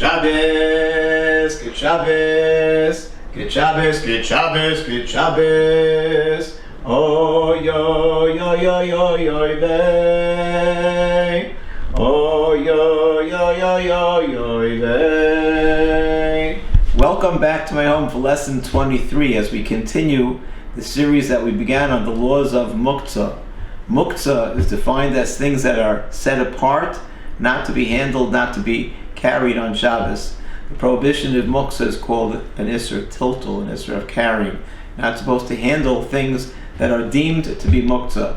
Shabbos, good Shabbos, good Shabbos, good Shabbos, good Shabbos. Oh yo yo yo yo yo vey. Oh yo yo yo yo yo vey. Welcome back to my home for lesson 23 as we continue the series that we began on the laws of Muktzah. Muktzah is defined as things that are set apart, not to be handled, not to be carried on Shabbos. The prohibition of Muktzah is called an Isser Tiltul, an Isser of carrying. Not supposed to handle things that are deemed to be Muktzah.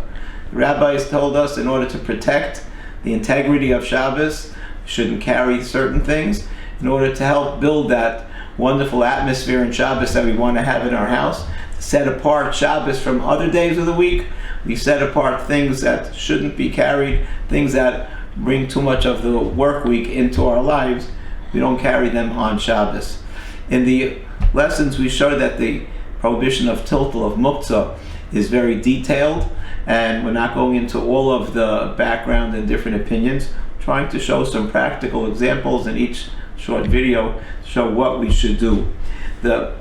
The rabbis told us in order to protect the integrity of Shabbos, we shouldn't carry certain things in order to help build that wonderful atmosphere in Shabbos that we want to have in our house. To set apart Shabbos from other days of the week, we set apart things that shouldn't be carried, things that bring too much of the work week into our lives. We don't carry them on Shabbos. In the lessons we showed that the prohibition of tiltul, of Muktzah, is very detailed, and we're not going into all of the background and different opinions. We're trying to show some practical examples in each short video to show what we should do. The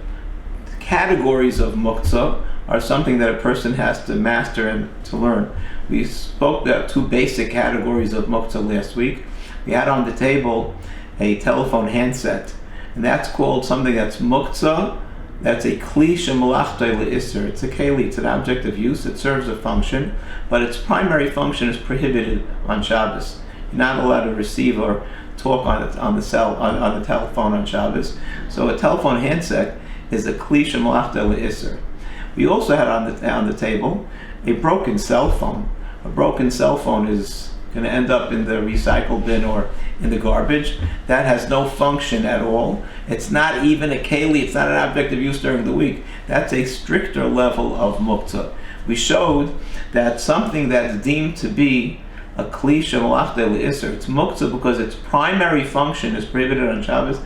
categories of Muktzah are something that a person has to master and to learn. We spoke about two basic categories of Muktzah last week. We had on the table a telephone handset, and that's called something that's Muktzah. That's a kli shemalachtai le'isser. It's a keli, it's an object of use, it serves a function, but its primary function is prohibited on Shabbos. You're not allowed to receive or talk on the telephone on Shabbos. So a telephone handset is a kli shemalachtai le'isser. We also had on the table a broken cell phone. A broken cell phone is going to end up in the recycle bin or in the garbage. That has no function at all. It's not even a keli, it's not an object of use during the week. That's a stricter level of Muktzah. We showed that something that's deemed to be a kli shemalachtai le'isser, it's Muktzah because its primary function is prohibited on Shabbos.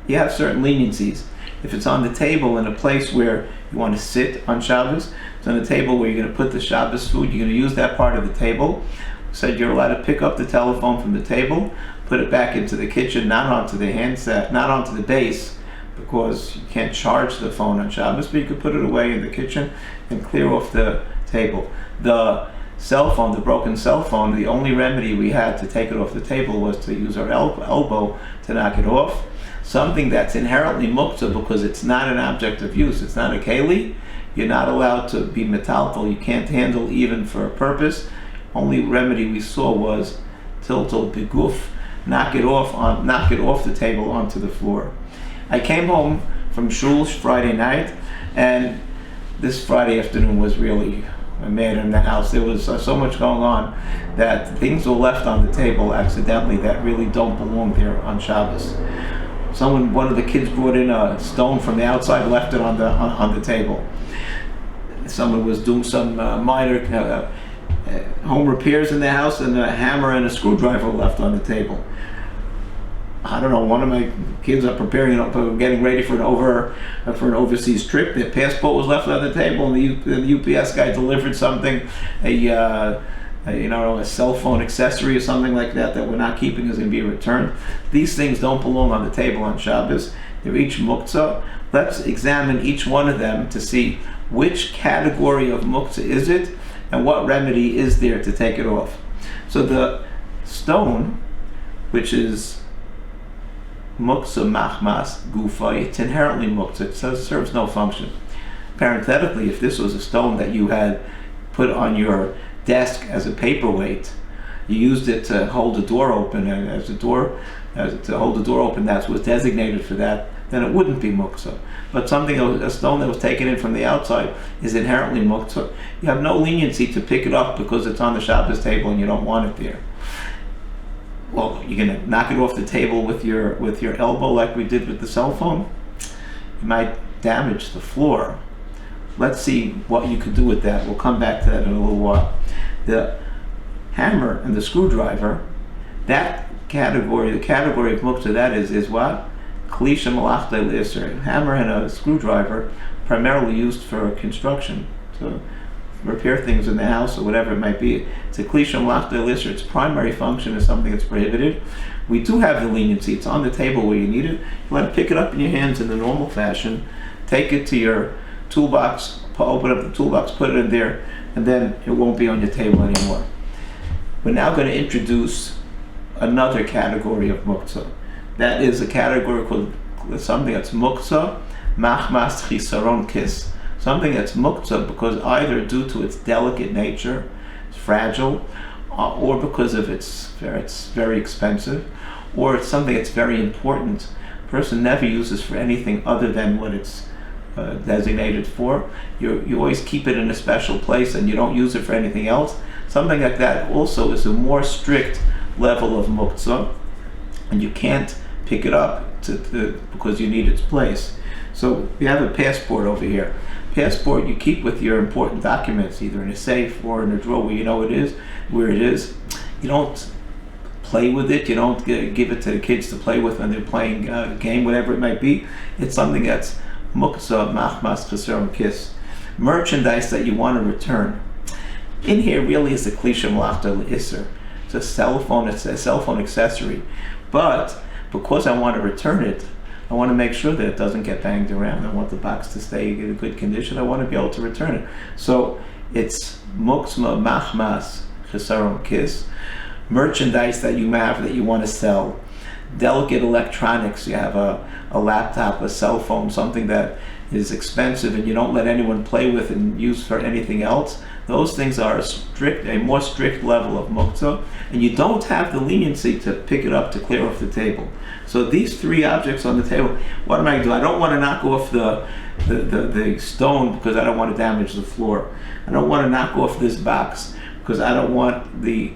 You have certain leniencies. If it's on the table in a place where you want to sit on Shabbos, it's on a table where you're going to put the Shabbos food, you're going to use that part of the table. We said you're allowed to pick up the telephone from the table, put it back into the kitchen, not onto the handset, not onto the base, because you can't charge the phone on Shabbos, but you could put it away in the kitchen and clear off the table. The cell phone, the broken cell phone, the only remedy we had to take it off the table was to use our elbow to knock it off. Something that's inherently Muktzah because it's not an object of use, it's not a keli, you're not allowed to be metaltal, you can't handle even for a purpose. Only remedy we saw was tiltul biguf, knock it off the table onto the floor. I came home from shul Friday night, and this Friday afternoon was really a mad in the house. There was so much going on that things were left on the table accidentally that really don't belong there on Shabbos. One of the kids brought in a stone from the outside, left it on the table. Someone was doing some minor home repairs in the house, and a hammer and a screwdriver left on the table. I don't know. One of my kids are getting ready for an overseas trip. Their passport was left on the table, and the UPS guy delivered something, a cell phone accessory or something like that we're not keeping is going to be returned. These things don't belong on the table on Shabbos. They're each Muktzah. Let's examine each one of them to see which category of Muktzah is it and what remedy is there to take it off. So the stone, which is Muktzah machmas gufa, it's inherently Muktzah. It serves no function. Parenthetically, if this was a stone that you had put on your desk as a paperweight, you used it to hold the door open, and to hold the door open, that was designated for that, then it wouldn't be Muktzah. But a stone that was taken in from the outside is inherently Muktzah. You have no leniency to pick it up because it's on the Shabbos table and you don't want it there. Well, you're going to knock it off the table with your elbow like we did with the cell phone. You might damage the floor. Let's see what you could do with that. We'll come back to that in a little while. The hammer and the screwdriver, that category, the category of Muktzah, that is what? Kli shemalachtai le'isser. Hammer and a screwdriver, primarily used for construction, to repair things in the house or whatever it might be. It's a klisha malachta l'isser. Its primary function is something that's prohibited. We do have the leniency. It's on the table where you need it. You want to pick it up in your hands in the normal fashion, take it to your toolbox, open up the toolbox, put it in there, and then it won't be on your table anymore. We're now going to introduce another category of muktsa. That is a category called something that's muktsa, machmas chisaron kis. Something that's muktsa because either due to its delicate nature, it's fragile, or because of it's very expensive, or it's something that's very important. A person never uses for anything other than what it's designated for. You always keep it in a special place and you don't use it for anything else. Something like that also is a more strict level of muktsa, and you can't pick it up because you need its place. So we have a passport over here. Passport you keep with your important documents, either in a safe or in a drawer where you know where it is. You don't play with it. You don't give it to the kids to play with when they're playing a game, whatever it might be. It's something that's muktzah, machmas, chesaron kis. Merchandise that you want to return. In here really is the klisha malachta l'isser. It's a cell phone accessory. But because I want to return it, I want to make sure that it doesn't get banged around. I want the box to stay in good condition. I want to be able to return it. So it's muktzah, machmas, chesaron kis. Merchandise that you have that you want to sell. Delicate electronics. You have a laptop, a cell phone, something that is expensive and you don't let anyone play with and use for anything else. Those things are a more strict level of muktzah, and you don't have the leniency to pick it up to clear off the table. So these three objects on the table, what am I doing? I don't want to knock off the stone because I don't want to damage the floor. I don't want to knock off this box because I don't want the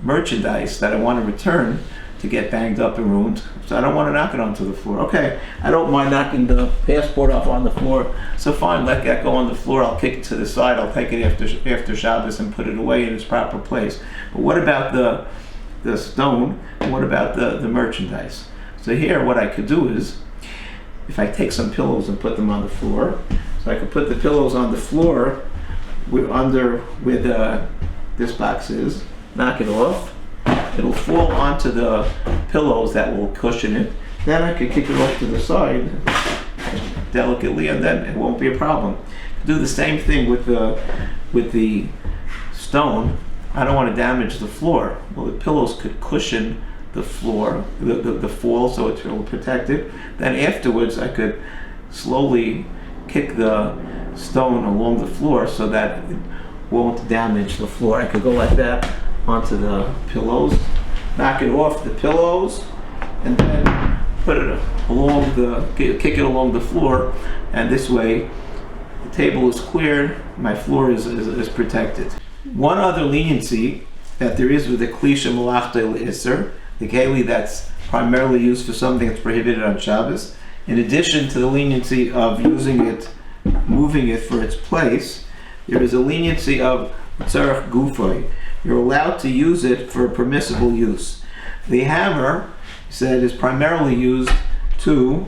merchandise that I want to return to get banged up and ruined. So I don't want to knock it onto the floor. Okay, I don't mind knocking the passport off on the floor. So fine, let that go on the floor. I'll kick it to the side. I'll take it after Shabbos and put it away in its proper place. But what about the stone? And what about the merchandise? So here, what I could do is, if I take some pillows and put them on the floor, so I could put the pillows on the floor where this box is, knock it off. It'll fall onto the pillows that will cushion it. Then I could kick it off to the side delicately, and then it won't be a problem. Do the same thing with the stone. I don't want to damage the floor. Well, the pillows could cushion the floor, the fall, so it will protect it. Then afterwards, I could slowly kick the stone along the floor so that it won't damage the floor. I could go like that onto the pillows, knock it off the pillows, and then put it kick it along the floor, and this way the table is cleared, my floor is protected. One other leniency that there is with the klisha malachta l'isser, the keli that's primarily used for something that's prohibited on Shabbos, in addition to the leniency of moving it for its place, there is a leniency of tzarech gufay. You're allowed to use it for permissible use. The hammer, he said, is primarily used to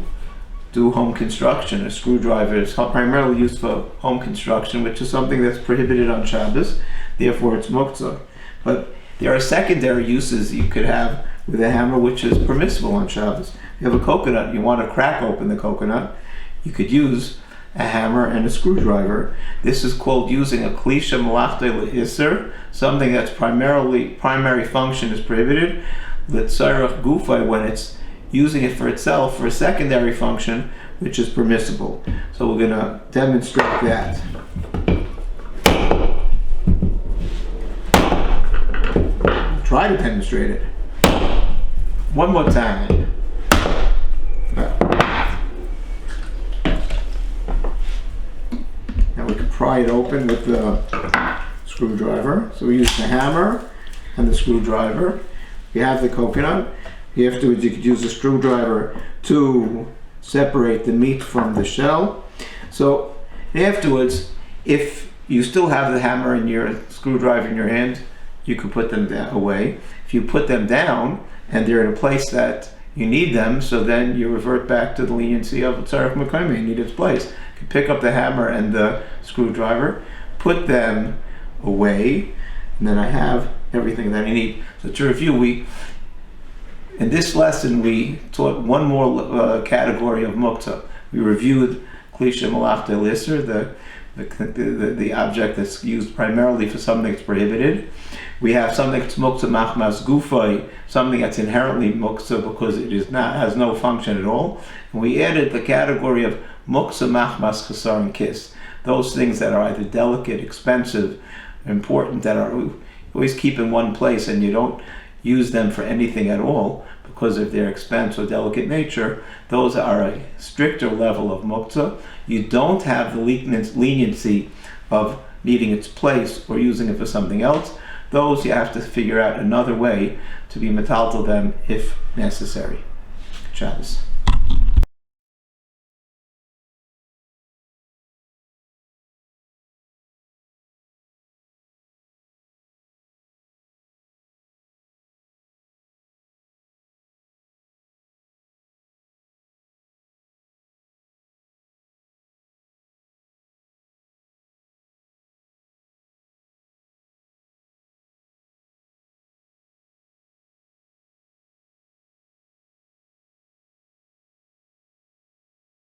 do home construction. A screwdriver is primarily used for home construction, which is something that's prohibited on Shabbos. Therefore, it's muktzah. But there are secondary uses you could have with a hammer, which is permissible on Shabbos. If you have a coconut, you want to crack open the coconut, you could use a hammer and a screwdriver. This is called using a klisha malachta l'isser, something that's primary function is prohibited. L'tzarech gufay, when it's using it for itself for a secondary function, which is permissible. So we're going to demonstrate that. Try to demonstrate it. One more time. Now we can pry it open with the screwdriver. So we use the hammer and the screwdriver. You have the coconut. Afterwards you could use a screwdriver to separate the meat from the shell. So afterwards, if you still have the hammer and your screwdriver in your hand, you can put them away. If you put them down and they're in a place that you need them, so then you revert back to the leniency of tzarech mekayim. You need its place. You can pick up the hammer and the screwdriver, put them away, and then I have everything that I need. So to review, in this lesson we taught one more category of muktzah. We reviewed klisha malachta lisser, the object that's used primarily for something that's prohibited. We have something that's muktzah machmas gufay, something that's inherently muktzah because it has no function at all. And we added the category of muktzah machmas chasar and kiss, those things that are either delicate, expensive, important, that are always keep in one place and you don't use them for anything at all because of their expense or delicate nature. Those are a stricter level of muktzah. You don't have the leniency of needing its place or using it for something else. Those you have to figure out another way to be metaltal them if necessary. Shabbos.